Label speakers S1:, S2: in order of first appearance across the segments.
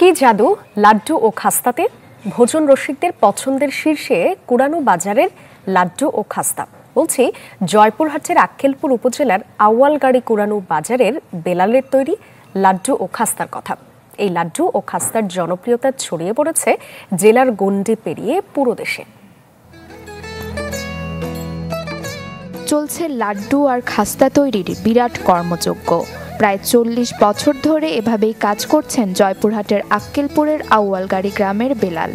S1: কি জাদু লাড্ডু ও খাস্তাতে? ভোজন রসিকদের পছন্দের শীর্ষে কুড়ানো বাজারের লাড্ডু ও খাস্তা। বলছি জয়পুরহাটের আক্কেলপুর উপজেলার আউয়ালগাড়ি কুড়ানো বাজারের বেলালের তৈরি লাড্ডু ও খাস্তার কথা। এই লাড্ডু ও খাস্তার জনপ্রিয়তা ছড়িয়ে পড়েছে জেলার গণ্ডি পেরিয়ে পুরো দেশে।
S2: চলছে লাড্ডু আর খাস্তা তৈরির বিরাট কর্মযজ্ঞ। প্রায় ৪০ বছর ধরে এভাবেই কাজ করছেন জয়পুরহাটের আক্কেলপুরের আউয়ালগাড়ি গ্রামের বেলাল।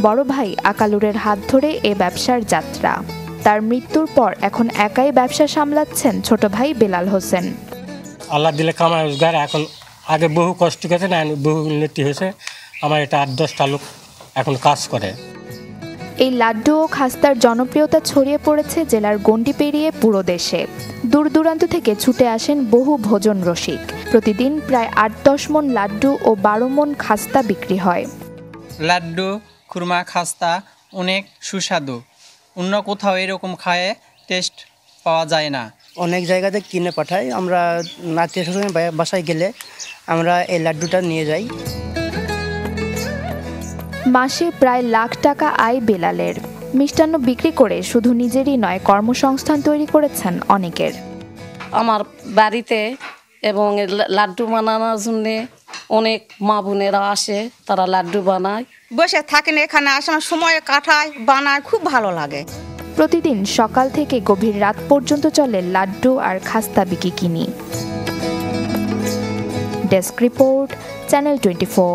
S2: বড় ভাই আকালুরের হাত ধরে এ ব্যবসার যাত্রা। তার মৃত্যুর পর এখন একাই ব্যবসা সামলাচ্ছেন ছোট ভাই বেলাল হোসেন।
S3: আল্লাহ দিলে কামাই রোজগার, এখন আগে বহু কষ্ট করেছে না, বহু উন্নতি হয়েছে। আমার এটা ৮-১০টা লোক এখন কাজ করে।
S2: এই লাড্ডু ও খাস্তার জনপ্রিয়তা ছড়িয়ে পড়েছে জেলার গণ্ডি পেরিয়ে পুরো দেশে। দূর দূরান্ত থেকে ছুটে আসেন বহু ভোজন রসিক। প্রতিদিন প্রায় ৮-১০ মণ লাড্ডু ও ১২ মণ খাস্তা বিক্রি হয়।
S4: লাড্ডু, খুরমা, খাস্তা অনেক সুস্বাদু। অন্য কোথাও এরকম খায়ে টেস্ট পাওয়া যায় না।
S5: অনেক জায়গাতে কিনে পাঠাই আমরা, আত্মীয় স্বজনের বাসায় গেলে আমরা এই লাড্ডুটা নিয়ে যাই।
S2: মাসে প্রায় লাখ টাকা আয় বেলালের। মিষ্টান্ন বিক্রি করে শুধু নিজেরই নয়, কর্মসংস্থান তৈরি করেছেন অনেকের।
S6: আমার বাড়িতে এবং লাড্ডু বানানোর জন্যে অনেক মা বোনেরা আসে, তারা লাড্ডু বানায়।
S7: বসে থাকেন এখানে, আসার সময় কাটায়, বানায়, খুব ভালো লাগে।
S2: প্রতিদিন সকাল থেকে গভীর রাত পর্যন্ত চলে লাড্ডু আর খাস্তা বিকিনি। Desk report, channel 24।